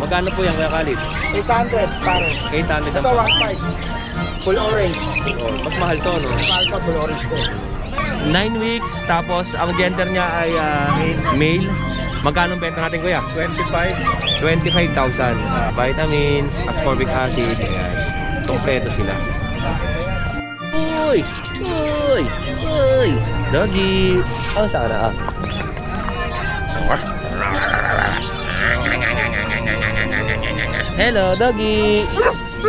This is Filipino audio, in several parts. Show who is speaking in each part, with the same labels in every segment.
Speaker 1: Magkano po yung Kuya Khalid?
Speaker 2: 800 pares.
Speaker 1: 800
Speaker 2: Ito,
Speaker 1: ang
Speaker 2: 1.5. Full orange.
Speaker 1: oh, mas mahal to, no?
Speaker 2: Mahal ka, full orange ko.
Speaker 1: 9 weeks, tapos ang gender niya ay male. Magkano ang benta natin, Kuya?
Speaker 2: 25.
Speaker 1: 25,000. Vitamins, ascorbic acid, ayan. Kompleto sila. Uy! Uy! Uy! Doggy! Oh, saan na? Hello, doggy!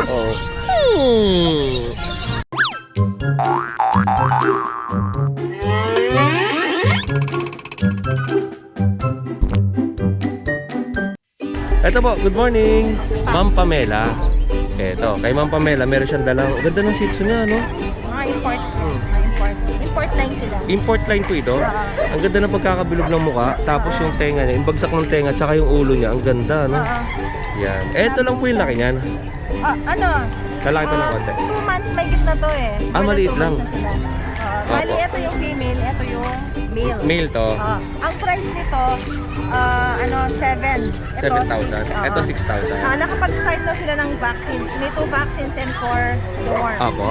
Speaker 1: Oh. Ito po, good morning, Ma'am Pamela. Ito, kay Ma'am Pamela, meron siyang dalang, ganda ng shih tzu niya, no?
Speaker 3: Mga import. Import line sila.
Speaker 1: Import line po ito. Ang ganda ng pagkakabilog ng mukha. Tapos yung tenga niya, yung bagsak ng tenga, tsaka yung ulo niya, ang ganda, no? Yan. Ito lang po yung laki niyan.
Speaker 3: Ano?
Speaker 1: Lalaki pa ng konti.
Speaker 3: 2 months may gitna to eh.
Speaker 1: Ah, maliit lang.
Speaker 3: Bali,
Speaker 1: Opo.
Speaker 3: ito yung female, ito yung male.
Speaker 1: Male to.
Speaker 3: Ang price nito, 7.
Speaker 1: 7,000. Ito 6,000.
Speaker 3: Nakapag-start na sila ng vaccines. May 2 vaccines and 4 more.
Speaker 1: Apo.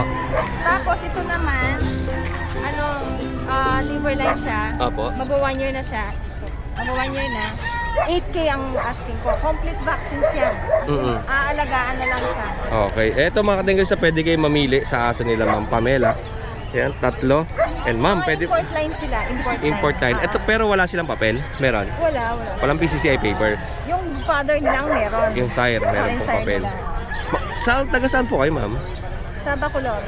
Speaker 3: Tapos ito naman, liver line siya.
Speaker 1: Apo.
Speaker 3: Mag-1 year na siya. Mag-1 year na. 8K ang asking ko. Complete vaccines yan. Aalagaan na lang siya.
Speaker 1: Okay. Ito mga katinggal sa pwede kayo mamili sa aso nila, Ma'am Pamela. Yan, 3. And ma'am, pwede...
Speaker 3: Import line sila.
Speaker 1: Import line. Ito, pero wala silang papel? Meron?
Speaker 3: Wala.
Speaker 1: Walang PCCI paper?
Speaker 3: Yung father nilang meron.
Speaker 1: Yung sire, meron
Speaker 3: yung
Speaker 1: pong
Speaker 3: sire
Speaker 1: papel.
Speaker 3: nila.
Speaker 1: Taga saan po kayo, ma'am?
Speaker 3: Sa Bacolod.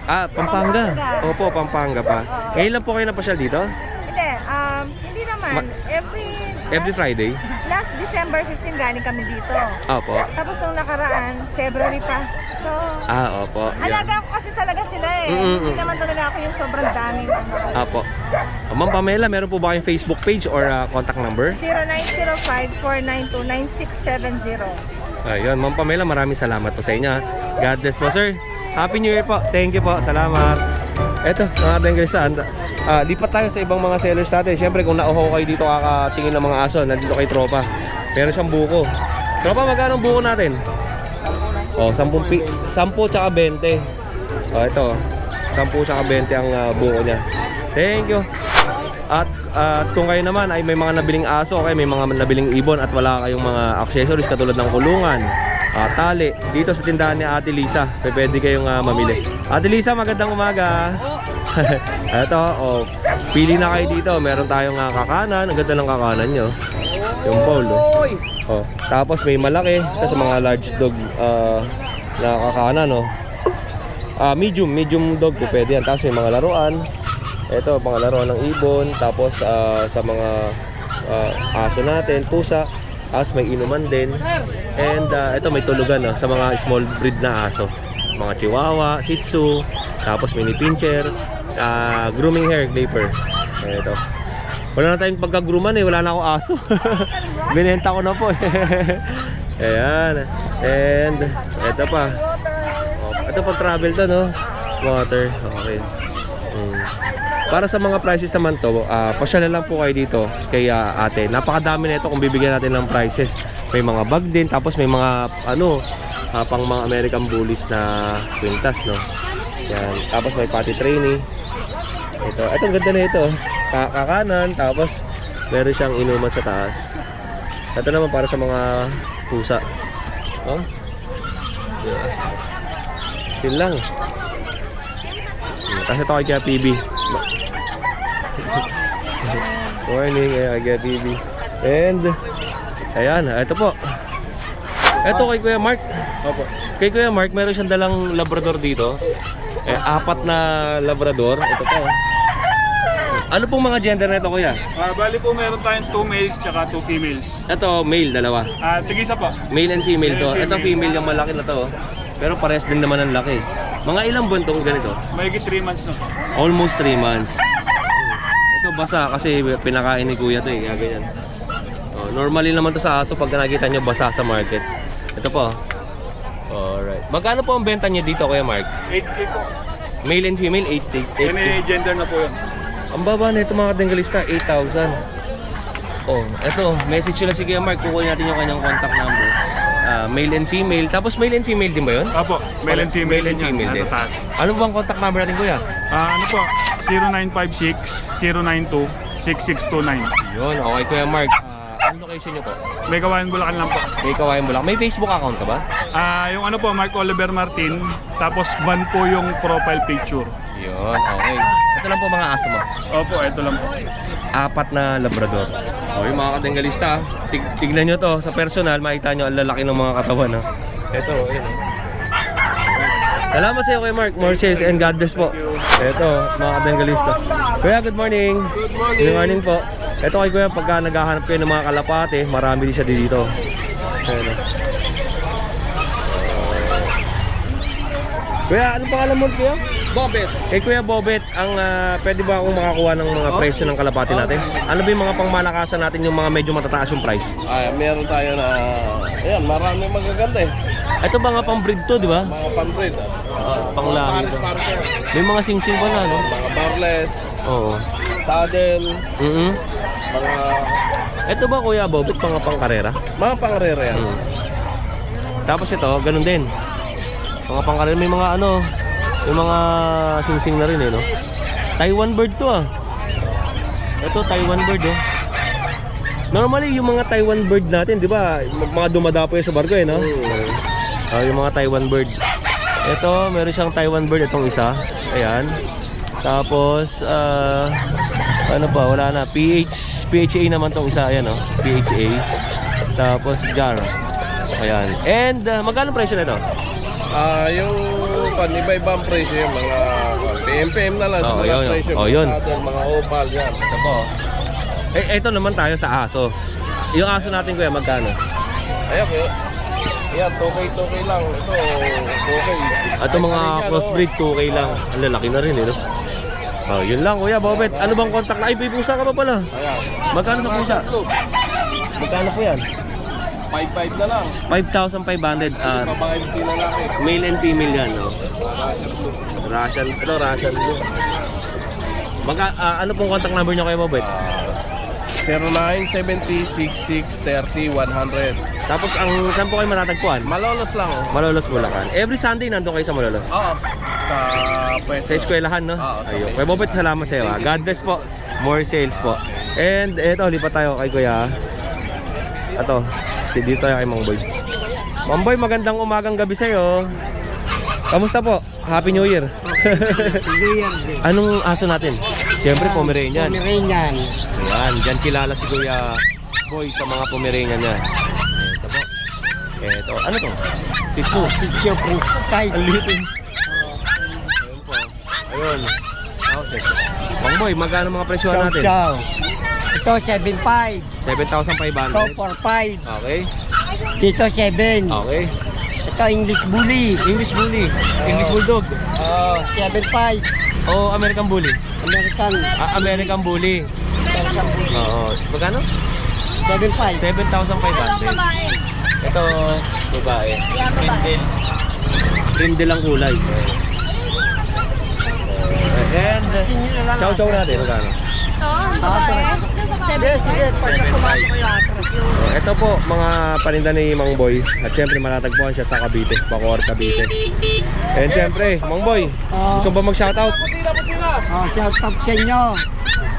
Speaker 1: Pampanga.
Speaker 3: Pampanga.
Speaker 1: Opo, Pampanga pa. Ngayon lang po kayo napasyal dito?
Speaker 3: Hindi naman.
Speaker 1: Every Friday?
Speaker 3: Last December 15 galing kami dito.
Speaker 1: Opo.
Speaker 3: Tapos nung nakaraan, February pa. So,
Speaker 1: Opo. Yan.
Speaker 3: alaga ko kasi talaga sila eh. Hindi naman talaga ako yung sobrang daming
Speaker 1: Opo. Ma'am Pamela, meron po ba kayong Facebook page or contact number?
Speaker 3: 0905-492-9670.
Speaker 1: Ayun, Ma'am Pamela, maraming salamat po sa inyo. God bless po, sir. Happy New Year po. Thank you po. Salamat. Eto, mga guys, lipat tayo sa ibang mga sellers natin. Siyempre, kung nauho kayo dito kakatingin ng mga aso, nandito kay Tropa. Meron siyang buko. Tropa, magkano ang buko natin? 10 tsaka 20. Ito, 10 tsaka 20 ang buko niya. Thank you. At kung kayo naman ay may mga nabiling aso, okay, may mga nabiling ibon at wala kayong mga accessories katulad ng kulungan, tali, dito sa tindahan ni Ate Lisa, pwede kayong mamili. Ate Lisa, magandang umaga. Ito, pili na kayo dito. Meron tayong kakanan. Ang ganda ng kakanan nyo. Yung bowl, tapos may malaki. Tapos mga large dog na kakanan, medium dog po pwede yan. Tapos may mga laruan. Ito, mga laruan ng ibon. Tapos sa mga aso natin, pusa. Tapos may inuman din. And ito may tulugan sa mga small breed na aso. Mga chihuahua, shih tzu. Tapos mini pincher. Grooming hair vapor. Ito. Wala na tayong pagka-grooman wala na akong aso. Binenta ko na po Ayan. And ito pa. Ito pa travel to, no? Water. Okay. Para sa mga prices naman to, pasyalan lang po kayo dito kay ate. Napakadami nito kung bibigyan natin ng prices. May mga bag din, tapos may mga pang mga American Bullies na kwintas, no? Yan. Tapos may potty training. Itong ganda na ito. Kakanan, tapos meron siyang inuman sa taas. Ito naman para sa mga pusa. Yeah. Yun lang. Kasi ito kay Kuya PB. Morning, kay Kuya PB. And ayan, ito po. Ito kay Kuya Mark. Opo. Kay Kuya Mark, meron siyang dalang labrador dito. 4 na labrador. Ito po. Ano pong mga gender nito, Kuya?
Speaker 4: Bali po meron tayong 2 males tsaka 2 females.
Speaker 1: Ito, male, dalawa.
Speaker 4: Tigisa po.
Speaker 1: Male and female to.
Speaker 4: Male and
Speaker 1: Ito
Speaker 4: female.
Speaker 1: female yung malaki na to. Pero pares din naman ang laki. Mga ilang buwan tong ganito?
Speaker 4: Mahigit 3 months na.
Speaker 1: Almost 3 months. Ito basa kasi pinakain ni Kuya to kaya ganyan. Normally naman to sa aso pag nakikita nyo basa sa market. Ito po. Alright. Magkano po ang benta niya dito, Kuya Mark?
Speaker 4: 8K po.
Speaker 1: Male and female, 8K.
Speaker 4: Any gender na po yun.
Speaker 1: Ang baba na ito mga katinggalista, 8,000. Oh, eto, message nyo lang si Kuya Mark, kukunin natin yung kanyang contact number. Male and female. Tapos male and female din ba yun?
Speaker 4: Opo, male and female,
Speaker 1: Male and
Speaker 4: din yan,
Speaker 1: female din.
Speaker 4: nasa taas.
Speaker 1: Ano bang contact number natin, Kuya?
Speaker 4: Ano po, 0956-092-6629.
Speaker 1: Yun, okay Kuya Mark. Ano location nyo po?
Speaker 4: May Kawayan Bulacan lang po.
Speaker 1: May Kawayan Bulacan. May Facebook account ka ba?
Speaker 4: Yung ano po, Mark Oliver Martin, tapos van po yung profile picture.
Speaker 1: Yun, okay. Ito lang po mga aso mo.
Speaker 4: Opo, ito lang po.
Speaker 1: 4 na Labrador. O, yung mga katinggalista, tignan nyo to sa personal, makita nyo ang lalaki ng mga katawan. Ha? Ito, yun. Salamat sa iyo kay Mark. More sales and God bless po. Ito, mga katinggalista. Kuya, good morning. Good morning. Good morning po. Ito kay Kuya, pagka naghahanap kayo ng mga kalapate, marami din siya dito. Ayan. Kuya, anong pangalan mo, Kuya?
Speaker 2: Bobet.
Speaker 1: Kuya Bobet, pwede ba akong makakuha ng mga presyo ng kalapati natin? Ano ba yung mga pangmalakasan natin, yung mga medyo matataas yung price?
Speaker 2: Meron tayo na, ayan, marami magaganda eh.
Speaker 1: Ito ba nga pang breed to, di ba?
Speaker 2: Mga pan-breed.
Speaker 1: Panglahi.
Speaker 2: Paris.
Speaker 1: May mga sing-sing ba na, no?
Speaker 2: Mga barless,
Speaker 1: Oo.
Speaker 2: saddle, mga
Speaker 1: Ito ba Kuya Bobet, mga pangkarera?
Speaker 2: pangrere yan.
Speaker 1: Tapos ito, ganun din. Mga pangkarera, may mga ano, yung mga sing-sing na rin eh, no? Taiwan bird to ah. Ito, Taiwan bird oh. Normally, yung mga Taiwan bird natin, di ba? Mga dumadapo sa barko eh, no? Yung mga Taiwan bird. Ito, meron siyang Taiwan bird, itong isa. Ayan. Tapos, ano pa, wala na. PHA naman tong isa, ayan oh. PHA. Tapos, jar. Ayan. And, magkano presyo na ito?
Speaker 2: Yung iba-ibang presyo yung mga PMPM na lang.
Speaker 1: Oo,
Speaker 2: Mga
Speaker 1: yun,
Speaker 2: presyo,
Speaker 1: oh,
Speaker 2: mga
Speaker 1: yun.
Speaker 2: saddle, mga opal yan.
Speaker 1: Ito po. Ito naman tayo sa aso. Yung aso natin Kuya, magkano?
Speaker 2: Ayan, yan, 2K lang. Ito, 2K.
Speaker 1: Ito mga crossbreed, 2K lang. Ang lalaki na rin eh, no? Oh, yun lang Kuya Bobet. Ano bang contact na? Ay, may pusa ka pa pala.
Speaker 2: Ayan.
Speaker 1: Magkano sa pusa? Magkano po yan?
Speaker 2: 5-5 na lang.
Speaker 1: 5,500.
Speaker 2: Babae na lalaki.
Speaker 1: Male and female yan, no? Russian. Ito, Russian blue. Ano pong contact number niyo Kuya Bobet?
Speaker 2: 0970-6630-100.
Speaker 1: Tapos, saan po kayo matatagpuan?
Speaker 2: Malolos lang oh.
Speaker 1: Malolos, Bulacan. Every Sunday nandun kayo sa Malolos.
Speaker 2: Oo. Sa pwesto.
Speaker 1: Sa eskwelahan, no?
Speaker 2: Oo, sa
Speaker 1: Ayun.
Speaker 2: pwesto.
Speaker 1: Kuya Bobet, salamat sa iyo. Ha? God bless po. More sales po. And eto, lipat tayo kay Kuya. Ito, dito tayo kay Mang Boy. Mang Boy, magandang umagang gabi sa iyo. Kamusta po? Happy New Year. Anong aso natin? Siyempre, Pomeranian.
Speaker 5: Pomeranian.
Speaker 1: Ayan, dyan kilala si Kuya Boy sa mga Pomeranian niya. Ito po. Ito, ano to? Shih Tzu.
Speaker 5: Picture Prince Style.
Speaker 1: Ang liit eh. Ayun po. Ayun. Okay. Mang Boy, magkano mga presyo
Speaker 5: Chow
Speaker 1: natin?
Speaker 5: Chow. Ito 7.5.
Speaker 1: 7,500.
Speaker 5: Ito 4.5.
Speaker 1: Okay.
Speaker 5: Dito 7.
Speaker 1: Okay.
Speaker 5: Ito English Bully.
Speaker 1: English Bully. English Bulldog.
Speaker 5: 7.5.
Speaker 1: O American Bully.
Speaker 5: American.
Speaker 1: American Bully.
Speaker 5: American Bully.
Speaker 1: Oo. Magkano?
Speaker 5: 7.5.
Speaker 1: 7,500. Ito, babae. Brindle. Brindle ang kulay. And, chow-chow natin. Magkano?
Speaker 5: Sige, sige. Pagka kumain ko yung atras yun.
Speaker 1: Ito po, mga paninda ni Mang Boy. At syempre matatagpuan siya sa Cavite, Bacoor, Cavite. And syempre, Mang Boy, gusto ba mag-shoutout?
Speaker 5: Shout out sa inyo.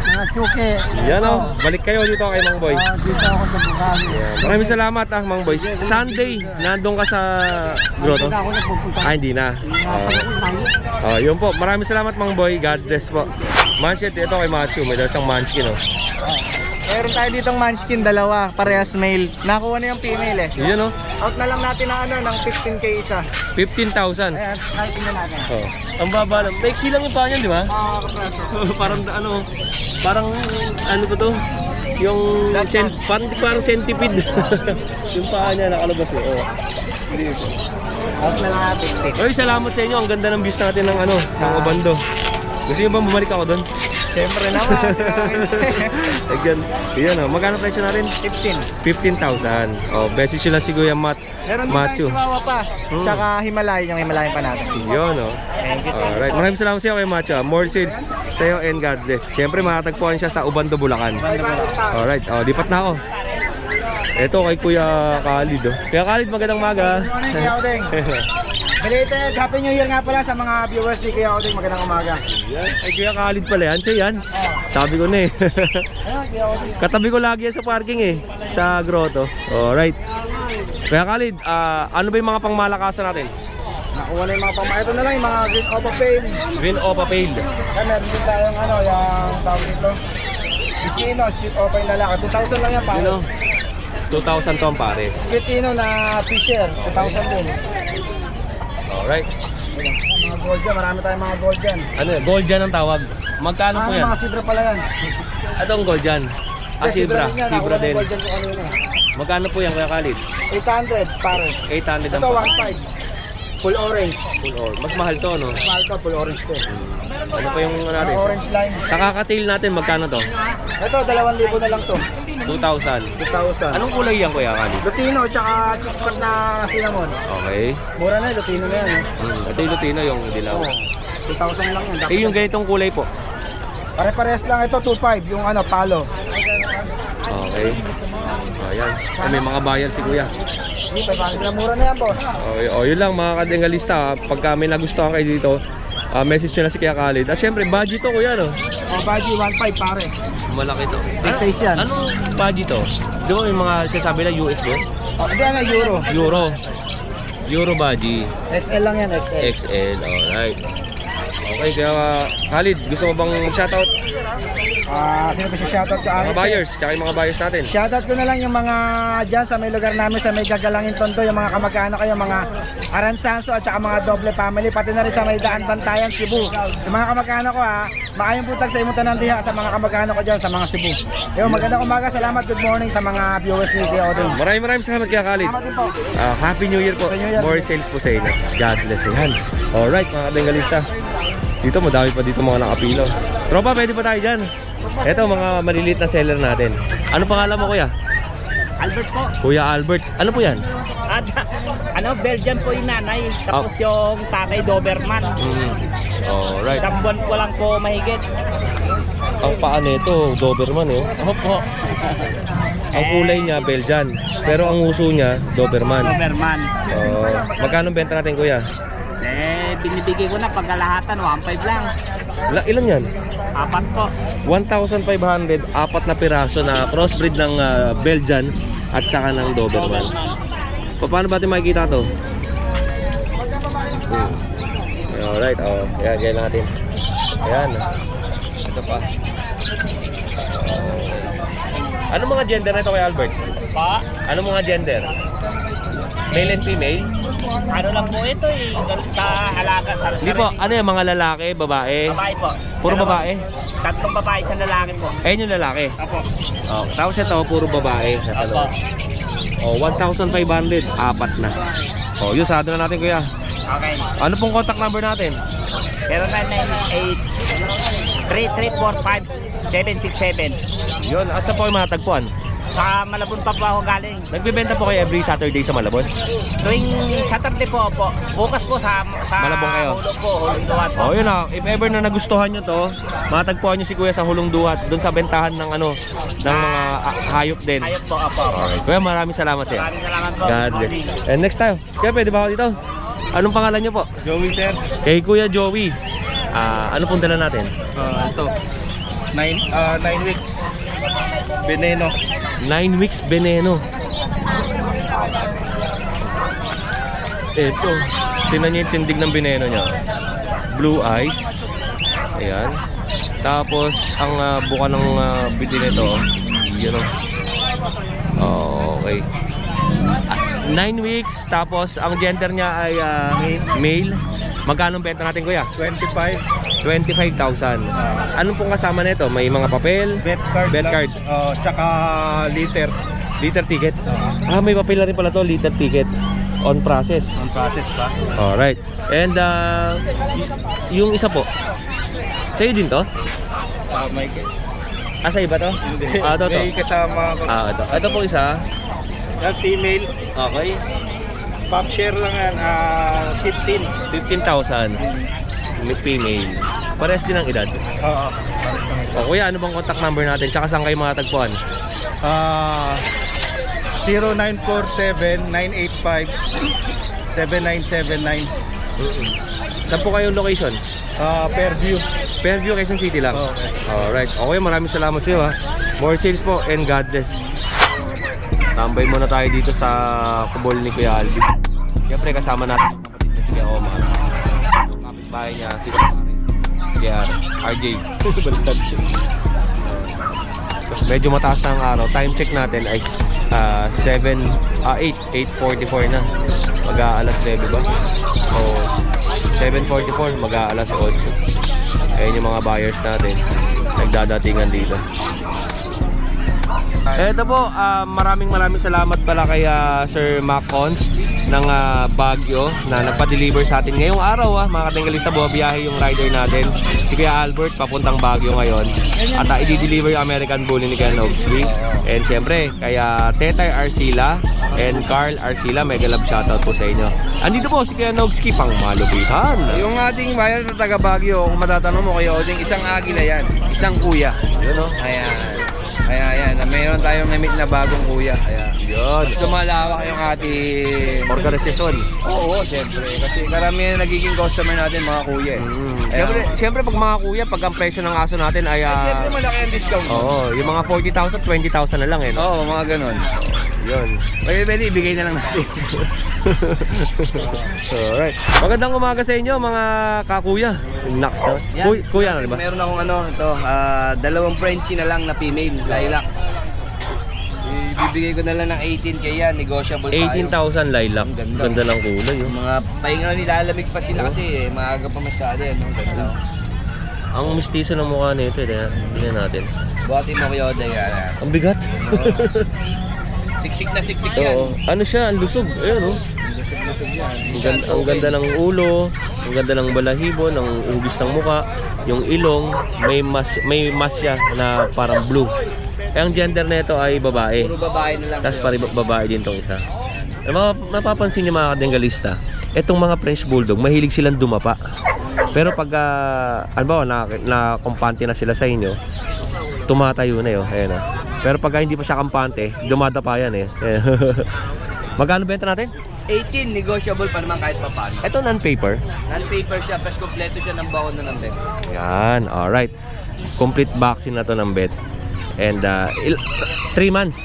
Speaker 5: Mga suki.
Speaker 1: Yan o, balik kayo dito kay Mang Boy.
Speaker 5: Dito ako sa Bukani.
Speaker 1: Yan. Maraming salamat Mang Boy. Sunday, nandun ka sa grotto?
Speaker 5: Hindi na ako napupunta.
Speaker 1: Hindi na. Yun po, maraming salamat Mang Boy. God bless po. Manchet, ito kay Matthew. May dalang siyang munchkin o.
Speaker 2: Meron tayo ditong munchkin, dalawa, parehas male. Nakuha na yung female eh.
Speaker 1: Yan o,
Speaker 2: Out na lang natin ng 15K isa.
Speaker 1: 15,000.
Speaker 2: Ayan, kahit na natin.
Speaker 1: Oh. Ang baba lang. Maiksi lang yung paa niyan, di ba? Parang parang ano ba to? Yung parang centipede. Yung paa niya nakalabas eh. Oh.
Speaker 2: Out na lang natin.
Speaker 1: Oy, salamat sa inyo. Ang ganda ng views natin ng ng Obando. Gusto niyo ba bumalik ako doon?
Speaker 6: Siyempre naman.
Speaker 1: Again, yun o. Magkano presyo natin? 15,000. Oh, message sila si Kuya
Speaker 6: Meron din
Speaker 1: Matthew.
Speaker 6: tayong chihuahua pa.
Speaker 1: Hmm.
Speaker 6: Tsaka Himalayan, yung Himalayan pa natin.
Speaker 1: Yun o.
Speaker 6: Thank you.
Speaker 1: Alright, maraming salamat sa iyo Kuya Matthew. More sales sa iyo and God bless. Siyempre matatagpuan siya sa Ubando, Bulacan. Alright, lipat na ako. Ito kay Kuya Khalid oh. Kuya Khalid, magandang maga.
Speaker 6: Good morning, Kuya Odeng. Belated Happy New Year nga pala sa mga viewers ni Kuya Odeng. Magandang umaga.
Speaker 1: Yan, ay Kuya Khalid pala yan. Siya yan. Sabi ko na eh.
Speaker 6: Ayun, Kuya Odeng.
Speaker 1: Katabi ko lagi yan sa parking eh. Sa grotto. Alright. Kuya Khalid, ano ba yung mga pangmalakasan natin?
Speaker 6: Nakuha na yung mga pama. Ito na lang yung mga Green Opa Pain.
Speaker 1: Green Opa Pale.
Speaker 6: Yan, meron din tayong yung tawag dito. Isino, Split Opa yung lalaki. 2,000 lang yan pa.
Speaker 1: Ano? 2,000 to ang pare.
Speaker 6: Splitino na Fisher, 2,000 din.
Speaker 1: Alright.
Speaker 6: Mga gold dyan, marami tayong mga gold dyan.
Speaker 1: Ano yan? Gold dyan ang tawag. Magkano po yan?
Speaker 6: Mga Sibra pala yan.
Speaker 1: Atong gold dyan. Sibra.
Speaker 6: din yan,
Speaker 1: Sibra
Speaker 6: nakuha na
Speaker 1: din.
Speaker 6: yung gold dyan ko kanina.
Speaker 1: Magkano po yan Kuya Khalid?
Speaker 6: 800 pares.
Speaker 1: 800 ang
Speaker 6: Ito,
Speaker 1: pare.
Speaker 6: 1.5. Full orange.
Speaker 1: Full or. Mas mahal to no?
Speaker 6: Mahal to, full orange to.
Speaker 1: Ano pa yung ano natin?
Speaker 6: Orange line.
Speaker 1: Sa kakatail natin magkano to?
Speaker 6: Ito, 2,000 na lang to.
Speaker 1: 2,000.
Speaker 6: 2,000.
Speaker 1: Anong kulay yan Kuya Khalid?
Speaker 6: Lutino, tsaka chicks spot na cinnamon.
Speaker 1: Okay.
Speaker 6: Mura na, Lutino na yan.
Speaker 1: Ito yung Lutino, yung dilaw.
Speaker 6: Oo. 2,000 lang yan.
Speaker 1: Eh yung ganitong kulay po.
Speaker 6: Pare-parehas lang ito, 2,500. Yung palo.
Speaker 1: Okay. Ayan. Ay, may mga bayan si Kuya.
Speaker 6: Hindi, 500 na mura na yan, boss.
Speaker 1: Yun lang mga kadingalista. Pagka may nagustuhan kayo dito, message nyo na si Kuya Khalid. At syempre, budget to Kuya no?
Speaker 6: O, baji, 1.5 pares.
Speaker 1: Malaki to.
Speaker 6: Big size yan.
Speaker 1: Anong budget to? Di ba may mga sinasabi na US ba?
Speaker 6: O, hindi na, euro.
Speaker 1: Euro budget.
Speaker 6: XL lang yan, XL.
Speaker 1: XL, alright. Okay, kaya Khalid, gusto mo bang shoutout?
Speaker 6: Sino ba siya shoutout ka?
Speaker 1: Mga buyers, tsaka yung mga buyers natin.
Speaker 6: Shoutout ko na lang yung mga dyan sa may lugar namin sa may Gagalangin Tondo, yung mga kamag-anak ko, yung mga Aransanso at saka mga doble family, pati na rin sa may Daan Bantayan, Cebu. Yung mga kamag-anak ko makayong putag sa imutan ng diha sa mga kamag-anak ko dyan sa mga Cebu. Yung magandang umaga, salamat, good morning sa mga viewers ni Kuya Odeng.
Speaker 1: Maraming salamat kaya Khalid.
Speaker 6: Salamat din po.
Speaker 1: Happy New Year po.
Speaker 6: Happy New Year.
Speaker 1: More sales po sa inyo. God bless you. Yan. Alright mga kadenggalista. Dito madami pa dito mga nakapilo. Tropa, pwede pa tayo dyan. Ito mga maliliit na seller natin. Ano pangalan mo Kuya?
Speaker 7: Albert po.
Speaker 1: Kuya Albert. Ano po yan?
Speaker 7: At Belgian po yung nanay. Tapos yung tatay Doberman.
Speaker 1: Alright.
Speaker 7: Isang buwan ko lang po mahigit.
Speaker 1: Ang paa nito, Doberman eh.
Speaker 7: Opo.
Speaker 1: Ang kulay niya, Belgian. Pero ang uso niya, Doberman.
Speaker 7: Doberman.
Speaker 1: Magkano benta natin Kuya?
Speaker 7: Binibigay ko na pagkalahatan, 1.5 lang.
Speaker 1: Ilan yan?
Speaker 7: 4 po.
Speaker 1: 1,500, 4 na piraso na crossbreed ng Belgian at saka ng Doberman. Paano ba natin makikita to? Alright, ayan, ganyan natin. Ayan. Ito pa. Ano mga gender na ito kay Albert?
Speaker 7: Pa?
Speaker 1: Ano mga gender? Male and female?
Speaker 7: Ano lang po ito sa alaga sa
Speaker 1: Hindi po, ano yung mga lalaki, babae?
Speaker 7: Babae po.
Speaker 1: Puro babae?
Speaker 7: 3 babae, 1 lalaki po.
Speaker 1: Ayun yung lalaki.
Speaker 7: Opo.
Speaker 1: Tapos ito, puro babae.
Speaker 7: Opo.
Speaker 1: 1,500, 4 na. Usado na natin Kuya.
Speaker 7: Okay.
Speaker 1: Ano pong contact number natin?
Speaker 7: 0998-3345-767.
Speaker 1: Yun, asa po kayo matagpuan?
Speaker 7: Sa Malabon pa po ako galing.
Speaker 1: Nagbibenta po kayo every Saturday sa Malabon?
Speaker 7: Tuwing Saturday po. Bukas po sa
Speaker 1: Malabon kayo?
Speaker 7: Hulong po, Hulong Duhat po.
Speaker 1: Yun na. If ever na nagustuhan nyo to, matagpuan nyo si Kuya sa Hulong Duhat, doon sa bentahan ng ng mga hayop din.
Speaker 7: Ayun po, opo.
Speaker 1: Alright. Kuya, maraming salamat sa iyo.
Speaker 7: Maraming salamat po.
Speaker 1: God bless. And next tayo. Kuya, pwede ba ako dito? Anong pangalan nyo po?
Speaker 4: Joey sir.
Speaker 1: Kay Kuya Joey. Ano pong dala natin?
Speaker 4: Ito. 9 weeks. Veneno.
Speaker 1: 9 weeks veneno. Ito. Tingnan niyo yung tindig ng veneno niya. Blue eyes. Ayan. Tapos, ang buka ng biti nito, yun o. Okay. 9 weeks. Tapos, ang gender niya ay male. Magkano benta natin Kuya? 25,000. Anong pong kasama nito? May mga papel?
Speaker 4: Bet card.
Speaker 1: Bet card.
Speaker 4: Tsaka liter.
Speaker 1: Liter ticket? May papel na rin pala to, liter ticket. On process.
Speaker 4: On process pa.
Speaker 1: Alright. And yung isa po, sa'yo din to?
Speaker 2: Michael.
Speaker 1: Sa iba to? Ito.
Speaker 2: May kasama ako.
Speaker 1: Ito. Ito po isa.
Speaker 2: Yung female,
Speaker 1: Okay.
Speaker 2: pop share lang yan,
Speaker 1: 15,000. May female. Parehas din ang edad.
Speaker 2: Oo.
Speaker 1: O kuya, ano bang contact number natin? Tsaka saan kayo mga tagpuan?
Speaker 2: 0947-985-7979.
Speaker 1: Saan po kayong location?
Speaker 2: Fairview.
Speaker 1: Fairview, Quezon City lang.
Speaker 2: Okay.
Speaker 1: Alright. Okay, maraming salamat sa iyo ha. More sales po and God bless. Tambay muna tayo dito sa kubol ni Kuya Alvin. Siyempre kasama natin ang kapatid na si Kuya Omar. Kapitbahay niya, si Kuya RJ. Baliktad siya. Medyo mataas na ang araw. Time check natin ay 8:44 na. Mag-aalas 9 ba? O 7:44, mag-aalas 8. Ayun yung mga buyers natin. Nagdadatingan dito. Ito po, maraming salamat pala kay Sir Mac Cons ng Baguio na nagpa-deliver sa atin ngayong araw mga katinggalista. Bumabiyahe yung rider natin, si Kuya Albert, papuntang Baguio ngayon. At i-deliver yung American Bully ni Kuya Nogski. And syempre, kay Tetay Arcila and Carl Arcila, mega love shoutout po sa inyo. Andito po si Kuya Nogski, pang malupitan.
Speaker 6: Yung ating buyer na taga Baguio, kung matatanong mo kayo, isang agila yan, isang kuya.
Speaker 1: Yun o.
Speaker 6: Ayan, mayroon tayong na-meet na bagong kuya. Ayan.
Speaker 1: Yun.
Speaker 6: Mas lumalawak yung ating
Speaker 1: Organisasyon.
Speaker 6: Oo, siyempre. Kasi karamihan nagiging customer natin mga kuya.
Speaker 1: Siyempre pag mga kuya, pag ang presyo ng aso natin ay
Speaker 6: Siyempre malaki ang discount.
Speaker 1: oo, yung mga 40,000, 20,000 na lang no?
Speaker 6: Oo, mga ganun.
Speaker 1: Yun.
Speaker 6: Pwede ibigay na lang natin.
Speaker 1: Alright. Magandang umaga sa inyo mga kakuya. Next na. Kuya na, di ba?
Speaker 6: Meron akong dalawang Frenchie na lang na female, lilac. Ibibigay ko na lang ng 18k yan, negotiable pa
Speaker 1: 18,000 lilac.
Speaker 6: Ang ganda.
Speaker 1: Ganda lang kulay.
Speaker 6: Yung mga pahinga nilalamig pa sila kasi maaga pa masyado yan. Ganda.
Speaker 1: Ang mistiso ng mukha nito. Tingnan natin.
Speaker 6: Buhati mo kuya Oday yan.
Speaker 1: Ang bigat.
Speaker 6: Siksik na siksik yan.
Speaker 1: Oo. Ano siya? Ang lusog. Ayun
Speaker 6: Lusog yan.
Speaker 1: Ang ganda ng ulo, ang ganda ng balahibo, ng ubis ng muka, yung ilong, may mas siya na parang blue. Ang gender nito ay babae.
Speaker 6: Puro babae na lang.
Speaker 1: Tapos babae din tong isa. Mapapansin niyo mga kadenggalista, etong mga French Bulldog, mahilig silang dumapa. Pero pag, na kumpante na sila sa inyo, tumatayo na yun. Ayan, Pero pag hindi pa siya kampante, dumadapa yan Magkano benta natin?
Speaker 6: 18, negotiable pa naman kahit pa paano.
Speaker 1: Ito non-paper.
Speaker 6: Non-paper siya, plus kompleto siya ng baon na ng bet.
Speaker 1: Yan, alright. Complete vaccine na to ng vet. And 3 months.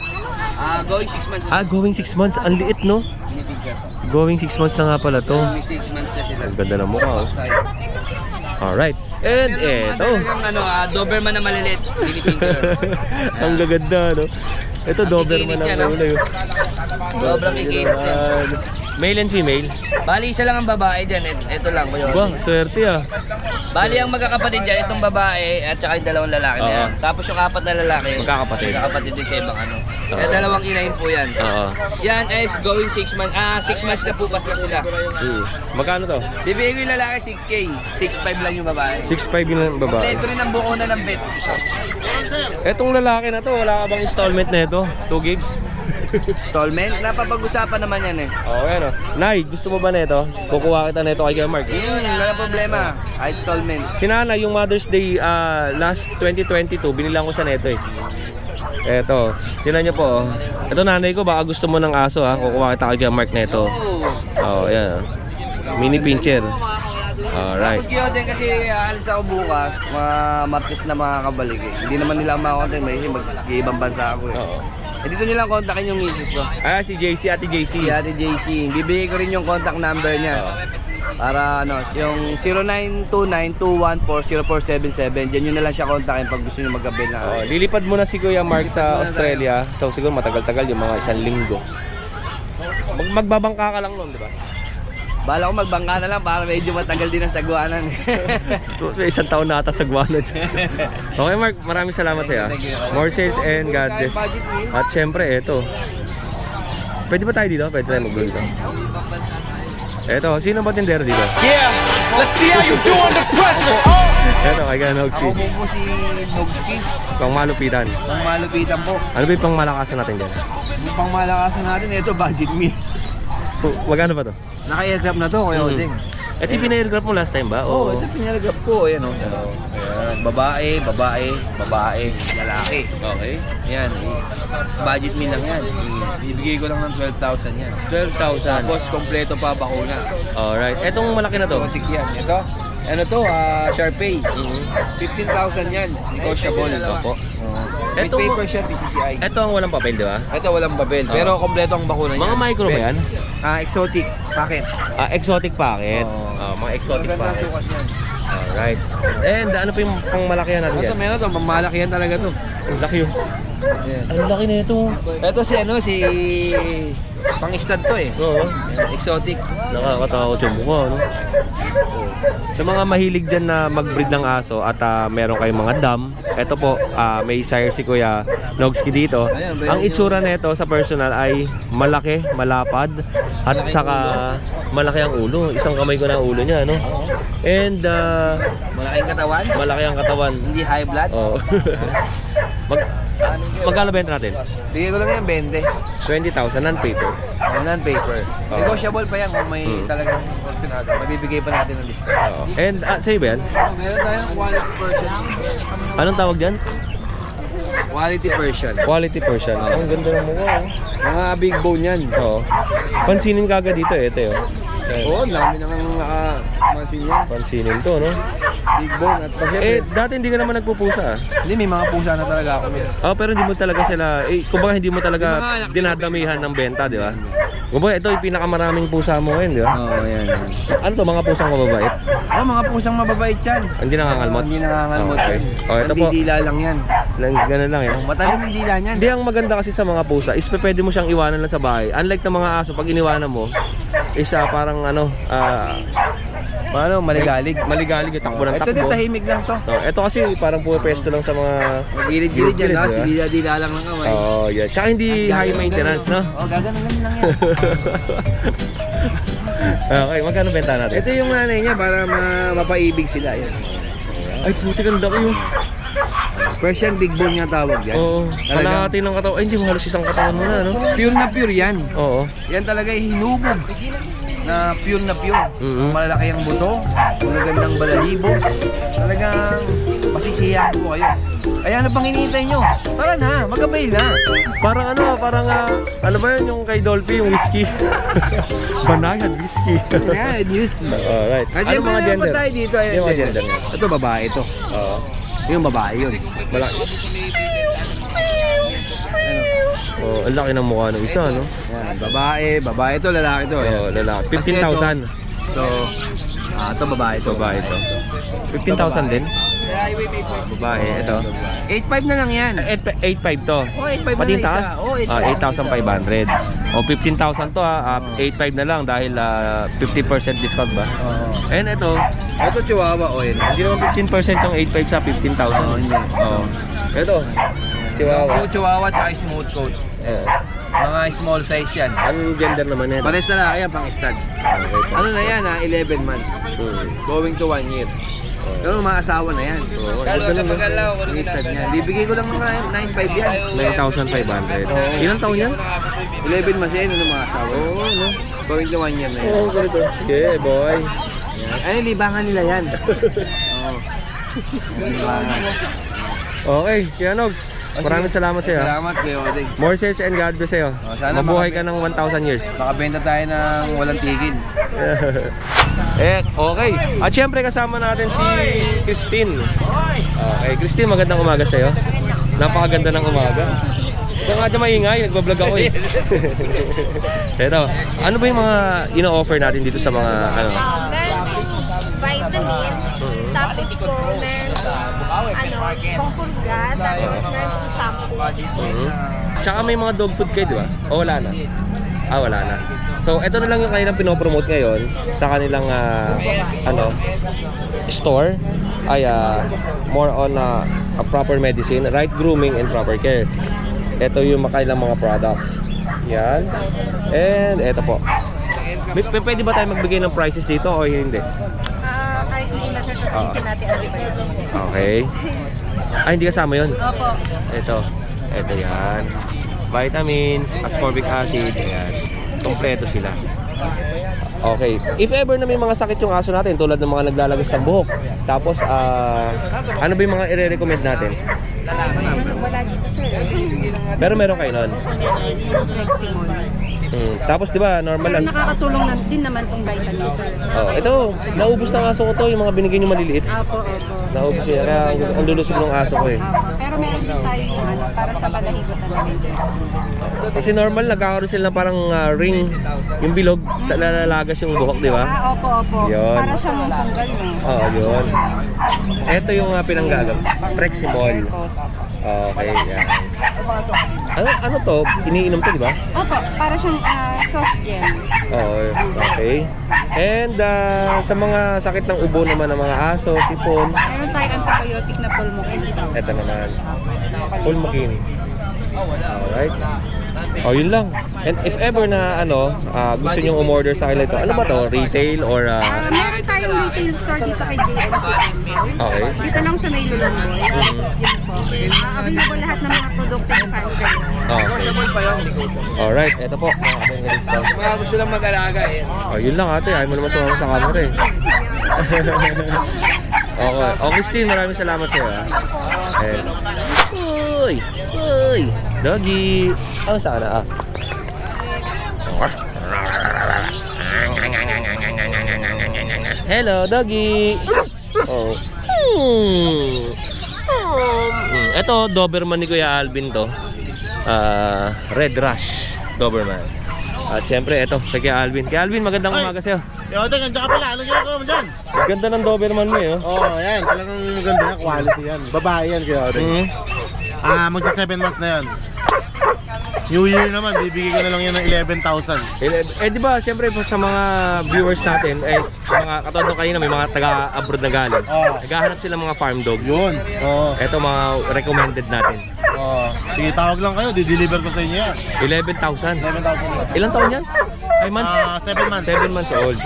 Speaker 6: Going 6 months na.
Speaker 1: Going 6 months. Ang liit, no?
Speaker 6: Binibigyan pa.
Speaker 1: Going 6 months na nga pala to.
Speaker 6: Going 6 months na sila.
Speaker 1: Ang ganda ng mukha, Alright. And eto.
Speaker 6: Doberman na maliliit. Binibigyan.
Speaker 1: Ang gaganda, no? Ito, Doberman
Speaker 6: kikinis
Speaker 1: ang
Speaker 6: niya, no?
Speaker 1: ulo.
Speaker 6: Sobrang kikinis yan.
Speaker 1: Male and female.
Speaker 6: Bali, isa lang ang babae dyan. Ito lang.
Speaker 1: Ba, swerte
Speaker 6: Bali, ang magkakapatid dyan, itong babae at saka yung dalawang lalaki na yan.
Speaker 1: Oo.
Speaker 6: Tapos yung 4 na lalaki.
Speaker 1: Magkakapatid.
Speaker 6: Magkakapatid din sa ibang
Speaker 1: Oo.
Speaker 6: dalawang inahin po yan.
Speaker 1: Oo.
Speaker 6: Yan is going 6 months. 6 months na bukas na sila.
Speaker 1: Magkano to?
Speaker 6: Bibigay ko yung lalaki 6K. 6'5 lang yung babae.
Speaker 1: 6'5 yung babae.
Speaker 6: Kompleto rin ang buo na ng bet.
Speaker 1: Etong lalaki na to, wala ka bang installment na ito? 2 gigs?
Speaker 6: Installment? Napapag-usapan naman yan
Speaker 1: Yan Nay, gusto mo ba na ito? Kukuha kita na ito kay Kuya Mark.
Speaker 6: Wala problema. Installment.
Speaker 1: Si Nana, yung Mother's Day last 2022, binilang ko siya nito Eto, tingnan niyo po. Ito nanay ko, baka gusto mo ng aso kukuha kita kay Kuya Mark na ito. Yan. Mini pincher. Alright.
Speaker 6: Tapos kaya din kasi alis ako bukas, mga Martes na makakabalik Hindi naman nila makakontak, may mag-ibang bansa ako dito nilang kontakin yung misis ko.
Speaker 1: Si JC, Ate JC.
Speaker 6: Si Ate JC. Bibigay ko rin yung contact number niya. Para yung 0929-214-0477. Diyan nyo na lang siya kontakin pag gusto nyo mag-abel na.
Speaker 1: Lilipad mo na si Kuya Mark sa Australia. So siguro matagal-tagal yung mga 1 linggo. Magbabangka ka lang noon, di ba?
Speaker 6: Bala ko magbangka na lang para medyo matagal din ang sagwanan.
Speaker 1: Sa 1 taon na ata sagwanan. Okay Mark, maraming salamat sa'yo. More sales and God bless. At syempre, eto. Pwede ba tayo dito? Pwede tayo mag-vlog dito. Eto, sino ba tindero dito?
Speaker 8: Yeah, let's see how you do under pressure.
Speaker 1: Eto, kay Ganogsi.
Speaker 6: Ako po si Nogski.
Speaker 1: Pangmalupitan.
Speaker 6: Ang malupitan po.
Speaker 1: Ano ba yung pangmalakasan natin dyan?
Speaker 6: Yung pangmalakasan natin, ito budget meal.
Speaker 1: Magkano ba to?
Speaker 6: Naka-aircraft na to, Kuya Oding.
Speaker 1: Ito yung pina-aircraft mo last time ba?
Speaker 6: Oo, ito pinalagraph ko. Ayan o. Ayan. Babae, lalaki.
Speaker 1: Okay.
Speaker 6: Yan. Budget meal lang yan. Bibigay ko lang ng 12,000 yan.
Speaker 1: 12,000.
Speaker 6: Tapos kompleto pa bakuna.
Speaker 1: Alright. Etong malaki na to?
Speaker 6: Exotic yan. Ito. Ano to? Sharpay. 15,000 yan. Negotiable.
Speaker 1: Opo.
Speaker 6: With
Speaker 1: Ito-
Speaker 6: paper siya, PCCI.
Speaker 1: Ito ang walang papel, di ba?
Speaker 6: Ito walang babel. Pero kompleto ang bakuna
Speaker 1: Mga
Speaker 6: niya.
Speaker 1: micro ba yan?
Speaker 6: Exotic. Packet.
Speaker 1: Exotic packet.
Speaker 6: Oo.
Speaker 1: Mga exotic
Speaker 6: Maganda ang
Speaker 1: packet.
Speaker 6: sukas yan.
Speaker 1: Alright. And ano pa yung pangmalakihan natin
Speaker 6: Ito
Speaker 1: dyan?
Speaker 6: meron to. Mamalaki yan talaga to.
Speaker 1: Ang laki yun.
Speaker 6: Yan.
Speaker 1: Ang laki na ito.
Speaker 6: Ito si pang-stud to eh.
Speaker 1: Oo.
Speaker 6: Exotic.
Speaker 1: Nakakatakot yung mukha, no? Sa mga mahilig dyan na mag-breed ng aso at meron kayong mga dam, eto po, may sire si Kuya Nogski dito.
Speaker 6: Ayan,
Speaker 1: Ang itsura nito sa personal ay malaki, malapad, at saka malaki ang ulo. Isang kamay ko na ang ulo niya, no? And
Speaker 6: Malaking katawan.
Speaker 1: malaki ang katawan.
Speaker 6: Hindi high blood.
Speaker 1: Oh. Magkano benta natin?
Speaker 6: Bigay ko lang yan 20.
Speaker 1: 20,000 non-paper.
Speaker 6: Non-paper.
Speaker 1: Oo.
Speaker 6: Negotiable pa yan kung may talagang porsyonado. Mabibigay pa natin ng discount.
Speaker 1: Oo. And sa'yo ba yan?
Speaker 6: Meron tayong quality version.
Speaker 1: Anong tawag dyan?
Speaker 6: Quality version.
Speaker 1: Quality Persian. Ang ganda ng mukha, oh.
Speaker 6: Mga big bone yan.
Speaker 1: Oo. Pansinin kagad dito, ito yun.
Speaker 6: Oo, dami nang nakamansin yan.
Speaker 1: Pansinin to, no?
Speaker 6: Big bone. At pag
Speaker 1: Eh, dati hindi ka naman nagpupusa.
Speaker 6: hindi, may mga pusa na talaga ako.
Speaker 1: Oh, pero hindi mo talaga sila, kumbaga hindi mo
Speaker 6: Yung
Speaker 1: talaga
Speaker 6: mga-
Speaker 1: dinadamihan ng benta, di ba? Kumbaga, ito yung pinakamaraming pusa mo ngayon, di ba?
Speaker 6: Oo, yan.
Speaker 1: Ano to, mga pusang mababait?
Speaker 6: Mga pusang mababait yan.
Speaker 1: Hindi nangangalmot?
Speaker 6: Hindi nangangalmot
Speaker 1: Okay.
Speaker 6: yan.
Speaker 1: Oh, ito po.
Speaker 6: Nandidila lang yan.
Speaker 1: Ganun lang, eh.
Speaker 6: Matalim yung dila niyan.
Speaker 1: Hindi, ang maganda kasi sa mga pusa is pwede mo siyang iwanan lang sa bahay. Unlike ng mga aso, pag iniwanan mo, is parang
Speaker 6: Maligalig.
Speaker 1: maligalig yung takbo ng
Speaker 6: Ito din,
Speaker 1: takbo.
Speaker 6: tahimik lang to.
Speaker 1: Oh, ito kasi parang pwesto lang sa mga
Speaker 6: Gilid-gilid yan, ha?
Speaker 1: di ba?
Speaker 6: Dila-dila lang ng kamay.
Speaker 1: Oh, yeah. Tsaka hindi high maintenance, no?
Speaker 6: Oh, gaganon lang yan.
Speaker 1: Okay, magkano benta natin?
Speaker 6: Ito yung nanay niya para mapaibig sila. Yan.
Speaker 1: Ay, puti ganda ko yung...
Speaker 6: Persian big bone nga tawag yan.
Speaker 1: Oo,
Speaker 6: Talagang-
Speaker 1: kalahati ng katawan. Ay, hindi mo halos isang katawan mo na, no?
Speaker 6: Pure na pure yan.
Speaker 1: Oo.
Speaker 6: Yan talaga hinubog na pure na pure.
Speaker 1: Mhm.
Speaker 6: Malalaki ang buto, magagandang balahibo. Talagang masisiyahan po kayo. Kaya ano pang hinihintay nyo? Tara na, mag-avail na.
Speaker 1: Parang ano ba yun yung kay Dolphy, yung whiskey? Banayan whiskey.
Speaker 6: Yan, news.
Speaker 1: Alright.
Speaker 6: At
Speaker 1: Ano
Speaker 6: siyempre,
Speaker 1: mga
Speaker 6: meron
Speaker 1: gender?
Speaker 6: pa tayo dito. Ayan,
Speaker 1: Yung mga
Speaker 6: ayan.
Speaker 1: gender niya.
Speaker 6: Ito babae ito.
Speaker 1: Oo.
Speaker 6: Yung babae yun.
Speaker 1: Malaki. Oh, ang laki ng mukha ng isa, no?
Speaker 6: Yan, babae ito, lalaki ito.
Speaker 1: Oo, lalaki. 15,000.
Speaker 6: Ito babae ito.
Speaker 1: Babae ito. 15,000 din? Babae, ito.
Speaker 6: 8.5 na lang yan.
Speaker 1: 8,500 to.
Speaker 6: Oh, 8.5
Speaker 1: Pati
Speaker 6: na
Speaker 1: yung
Speaker 6: lang
Speaker 1: taas?
Speaker 6: isa. Oh, 8,500.
Speaker 1: 8,500. O 15,000 to ha. 8,500 na lang dahil 50% discount ba?
Speaker 6: Oo.
Speaker 1: And ito,
Speaker 6: Ito chihuahua oil.
Speaker 1: hindi naman 15% yung 8,500 sa 15,000.
Speaker 6: Oo, hindi.
Speaker 1: Oo. Ito, Chihuahua.
Speaker 6: Yung chihuahua at smooth coat. Mga small size yan.
Speaker 1: Anong gender naman yan?
Speaker 6: Pares na lang yan, pang stud. Ano na yan 11 months. Going to 1 year. Pero mga asawa na yan.
Speaker 1: Oo, ganda naman.
Speaker 6: Yung stud niya. Bibigay ko lang ng 9.5 yan.
Speaker 1: 9,500. Ilang taon yan?
Speaker 6: 11 months yan, ano mga asawa.
Speaker 1: Oo, no?
Speaker 6: Going to 1 year na yan.
Speaker 1: Oo, ganito. Okay, boy.
Speaker 6: Ay, libangan nila yan. Oo. Libangan.
Speaker 1: Okay, Kuya Nogs. Maraming salamat sa iyo.
Speaker 6: Salamat kayo, Oding.
Speaker 1: More sales and God bless sa'yo.
Speaker 6: Sana
Speaker 1: Mabuhay ka ng 1,000 years.
Speaker 6: Makabenta tayo ng walang tigil.
Speaker 1: Okay. At syempre kasama natin si Christine. Okay, Christine, magandang umaga sa'yo. Napakaganda ng umaga. Ito nga dyan maingay, nagbablog ako eh. Ito, ano ba yung mga ino-offer natin dito sa mga ano?
Speaker 9: Meron vitamins, tapos po meron pangpurga, tapos meron po shampoo.
Speaker 1: Tsaka may mga dog food kayo, di ba? O wala na? Ah, wala na. So, ito na lang yung kanilang pinopromote ngayon sa kanilang store ay more on a proper medicine, right grooming and proper care. Ito yung kanilang mga products. Yan. And ito po. Pwede ba tayo magbigay ng prices dito o hindi?
Speaker 3: Kahit hindi na siya sasabihin natin ano ba yun.
Speaker 1: Okay. Hindi kasama yun.
Speaker 3: Opo.
Speaker 1: Ito yan. Vitamins, ascorbic acid, ayan. Kompleto sila. Okay. If ever na may mga sakit yung aso natin, tulad ng mga naglalagas ng buhok, tapos, ano ba yung mga i-recommend natin?
Speaker 3: Wala dito sir.
Speaker 1: Pero meron kayo nun. Tapos, di ba, normal
Speaker 3: Pero
Speaker 1: lang.
Speaker 3: nakakatulong din naman tong vitamin sir.
Speaker 1: Ito, naubos ng aso ko to, yung mga binigay nyo maliliit.
Speaker 3: Opo.
Speaker 1: Naubos yun. Kaya ang lulusog ng aso ko eh.
Speaker 3: Pero meron din tayo yung ano, para sa balahibo talaga.
Speaker 1: Kasi normal, nagkakaroon sila ng parang ring, yung bilog, nalalagas yung buhok, di ba?
Speaker 3: Opo.
Speaker 1: Yun.
Speaker 3: Para siyang tunggal mo.
Speaker 1: Oo, yun. Ito yung pinanggagam. Freximol. Okay, yan. Ano to? Iniinom to, di ba?
Speaker 3: Opo, para siyang soft gel.
Speaker 1: Oo, okay. And sa mga sakit ng ubo naman ng mga aso, sipon,
Speaker 3: Meron tayong antibiotic na pulmokin.
Speaker 1: ito naman. Pulmokin. Alright. Yun lang. And if ever na gusto nyo umorder sa akin ito, ano ba to? Retail or
Speaker 3: Meron tayong retail store dito kay JNC.
Speaker 1: okay.
Speaker 3: Dito lang sa may Lulongboy. Yun po. Available lahat ng mga produkto ni Fanfare.
Speaker 1: Okay. Alright, ito po mga kabengalista.
Speaker 2: Mga gusto lang mag-alaga eh.
Speaker 1: Yun lang ate, ayaw mo naman sumama sa camera eh. Okay, Steve, maraming salamat sa'yo ha. Uy! Doggy! Sana Hello, doggy! Ito, Doberman ni Kuya Alvin to. Red Rush Doberman. At syempre, ito, sa Kuya Alvin. Kuya Alvin, magandang umaga sa'yo.
Speaker 5: Yote, ganda ka pala. Anong ginagawa mo dyan?
Speaker 1: Ganda ng Doberman mo eh.
Speaker 5: Yan. Talagang maganda yan. Quality yan. Babae yan, Yote. Magsa 7 months na yan. New Year naman, bibigay ko na lang yan ng 11,000.
Speaker 1: Di ba, siyempre sa mga viewers natin, mga katulad ng kanina, may mga taga-abroad na galing. Naghahanap sila mga farm dog.
Speaker 5: Yun.
Speaker 1: Ito mga recommended natin.
Speaker 5: Sige, tawag lang kayo. Di-deliver ko sa inyo yan.
Speaker 1: 11,000.
Speaker 5: 11,000.
Speaker 1: Ilang taon yan? 5 months?
Speaker 5: 7 months.
Speaker 1: 7 months old.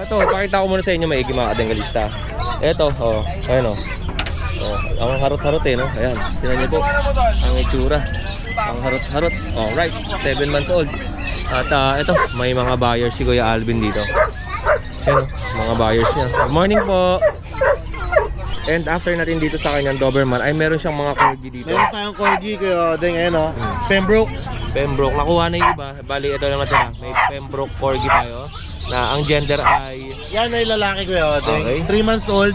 Speaker 1: Ito, pakita ko muna sa inyo maigi mga kadengalista. Ito, ayan ang harot-harot no? Ayan, tingnan niyo po. Ang itsura. Ang harot-harot. Right, 7 months old. At ito, may mga buyers si Kuya Alvin dito. Ayan, mga buyers niya. Good morning po. And after natin dito sa kanyang Doberman, ay meron siyang mga corgi dito.
Speaker 5: Meron tayong corgi kayo. Deng, Pembroke.
Speaker 1: Pembroke. Nakuha na yung iba. Bali, ito lang natira. May Pembroke corgi tayo. Na ang gender ay...
Speaker 5: Yan ay lalaki ko yun.
Speaker 1: Okay.
Speaker 5: 3 months old,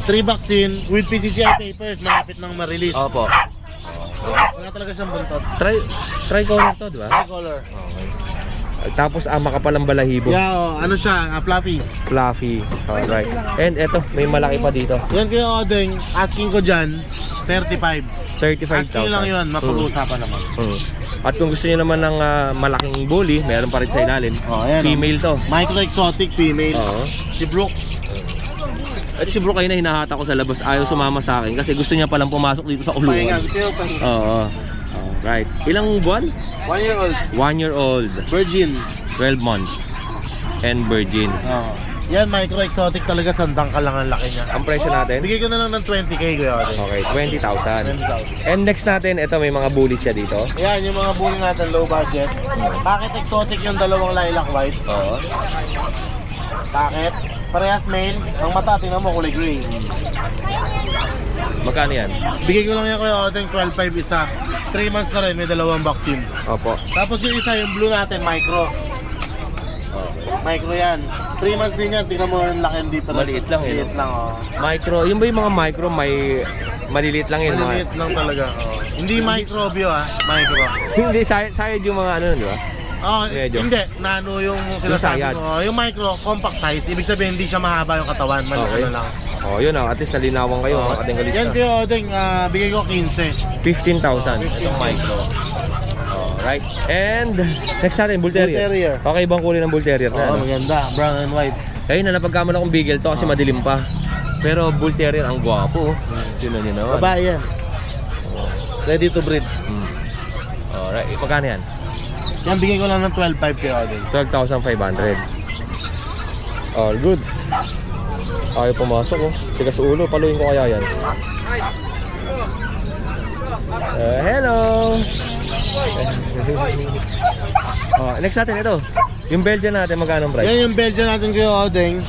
Speaker 5: 3 vaccine, with PCCI papers, malapit nang ma-release.
Speaker 1: Opo.
Speaker 5: Wala talaga siyang buntot.
Speaker 1: Tricolor to, di ba?
Speaker 5: Color.
Speaker 1: Okay. Tapos makapalang balahibo.
Speaker 5: Yeah, ano siya, fluffy.
Speaker 1: Fluffy. Alright. And eto, may malaki pa dito.
Speaker 5: Yan kayo, Odeng, asking ko dyan, 35.
Speaker 1: 35,000.
Speaker 5: Asking lang yun, mapag-uusapan naman.
Speaker 1: At kung gusto niyo naman ng malaking bully, meron pa rin sa ilalim.
Speaker 5: Ayan,
Speaker 1: Female to.
Speaker 5: Micro-exotic female. Si Brooke.
Speaker 1: Ito si Brooke na hinahata ko sa labas. Ayaw sumama sa akin kasi gusto niya palang pumasok dito sa kulungan. Oo. Right. Ilang buwan?
Speaker 5: 1 year old.
Speaker 1: 1 year old.
Speaker 5: Virgin.
Speaker 1: 12 months. And virgin.
Speaker 5: Yan, micro-exotic talaga, sandang ka lang ang laki niya.
Speaker 1: Ang presyo natin?
Speaker 5: Bigay ko na lang ng 20k kuya.
Speaker 1: Okay, 20,000.
Speaker 5: 20,000.
Speaker 1: And next natin, ito may mga bullies siya dito.
Speaker 5: Yan, yung mga bully natin, low budget. Bakit exotic yung dalawang lilac white?
Speaker 1: Oo.
Speaker 5: Bakit? Parehas male. Ang mata, tingnan mo, kulay gray.
Speaker 1: Magkano yan?
Speaker 5: Bigay ko lang yan kuya Odeng, 12.5 isa. 3 months na rin, may dalawang vaccine.
Speaker 1: Opo.
Speaker 5: Tapos yung isa, yung blue natin, micro. Micro yan. 3 months din yan, tingnan mo yung laki and difference.
Speaker 1: Maliit lang eh.
Speaker 5: Maliit lang,
Speaker 1: Micro, yung ba yung mga micro may maliliit lang yun?
Speaker 5: Maliit lang talaga, Hindi microbio micro.
Speaker 1: Hindi, sayad yung mga ano, di ba?
Speaker 5: Hindi, nano yung sinasabi
Speaker 1: sayad.
Speaker 5: ko. Yung micro, compact size, ibig sabihin hindi siya mahaba yung katawan,
Speaker 1: Okay.
Speaker 5: ano lang.
Speaker 1: Yun at least nalinawan kayo mga katinggalista.
Speaker 5: Yan kayo, Odeng, bigay ko 15.
Speaker 1: 15,000. Itong micro. Right. And next natin, Bull Terrier.
Speaker 5: Bull Terrier.
Speaker 1: Okay, ibang kulay ng Bull Terrier na.
Speaker 5: Maganda, brown and white.
Speaker 1: Ayun na, napagkaman akong bigel to kasi madilim pa. Pero Bull Terrier ang gwapo. Tignan nyo naman.
Speaker 5: Babae yan. Ready to breed.
Speaker 1: Alright, pagkano yan?
Speaker 5: Yan, bigay ko lang ng 12.5 kayo, Odeng.
Speaker 1: 12,500. All goods. Ayaw pumasok oh. Tigas ulo, paluin ko kaya yan. Hello! Next natin ito. Yung Belgian natin, magkano ang price?
Speaker 5: Yan yung Belgian natin kayo, Odeng.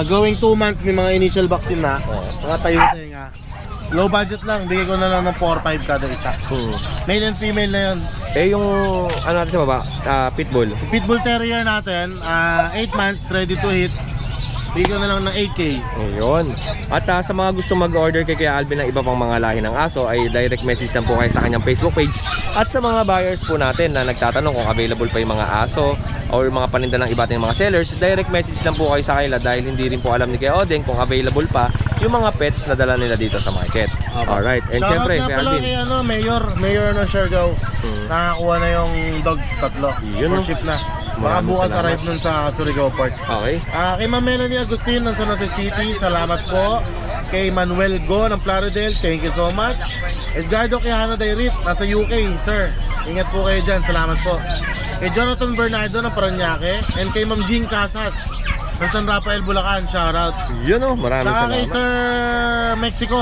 Speaker 5: Going 2 months, may mga initial vaccine na. Mga tayo nga. Low budget lang, bigay ko na lang ng 4-5 kada isa. Male and female na yun.
Speaker 1: Yung ano natin sa baba, Pitbull.
Speaker 5: Pitbull Terrier natin, 8 months, ready to hit. Bigay ko na lang ng 8K.
Speaker 1: Ayun. At sa mga gusto mag-order kay Kuya Alvin ng iba pang mga lahi ng aso, ay direct message lang po kayo sa kanyang Facebook page. At sa mga buyers po natin na nagtatanong kung available pa yung mga aso or mga paninda ng iba't mga sellers, direct message lang po kayo sa kanila dahil hindi rin po alam ni Kuya Odeng kung available pa yung mga pets na dala nila dito sa market. Alright. And
Speaker 5: Shoutout
Speaker 1: syempre,
Speaker 5: nga
Speaker 1: Kuya
Speaker 5: pala
Speaker 1: Alvin.
Speaker 5: kay Mayor ng Siargao. Nakakuha na yung dogs, 3.
Speaker 1: Yun,
Speaker 5: For
Speaker 1: oh.
Speaker 5: ship na. Baka
Speaker 1: Maraming
Speaker 5: bukas
Speaker 1: salamat.
Speaker 5: arrive nun sa Surigao Port.
Speaker 1: Okay.
Speaker 5: Kay Ma'am Melanie Agustin ng San Jose City, salamat po. Kay Manuel Go ng Plaridel, thank you so much. Edgardo Quijano Dairit, nasa UK, sir. Ingat po kayo dyan, salamat po. Kay Jonathan Bernardo ng Paranaque, and kay Ma'am Jean Casas ng San Rafael, Bulacan, shoutout.
Speaker 1: Yun oh, maraming
Speaker 5: Saka kay
Speaker 1: salamat.
Speaker 5: Sir Mexico,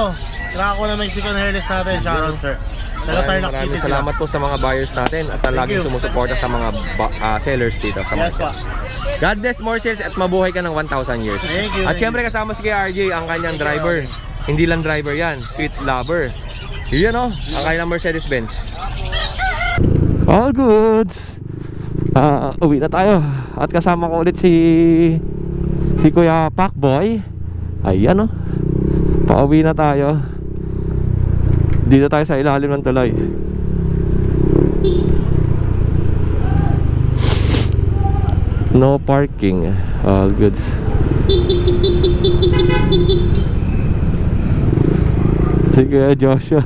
Speaker 5: nakakuha ng Mexican hairless natin, shoutout sir. Taga Tarlac City
Speaker 1: Maraming
Speaker 5: sila.
Speaker 1: salamat po sa mga buyers natin at laging
Speaker 5: you.
Speaker 1: sumusuporta sa mga sellers dito sa
Speaker 5: Yes
Speaker 1: market.
Speaker 5: pa.
Speaker 1: God bless, more sales at mabuhay ka ng 1,000 years.
Speaker 5: Thank you,
Speaker 1: At
Speaker 5: thank
Speaker 1: syempre kasama si Kuya RJ, ang kanyang driver. Hindi lang driver yan, sweet lover. Yun o, ang kanyang Mercedes-Benz. All goods. Uwi na tayo. At kasama ko ulit si Kuya Pacboy. Ayan o. Pauwi na tayo. Dito tayo sa ilalim ng tulay. No parking. All goods. Sige, Joshua.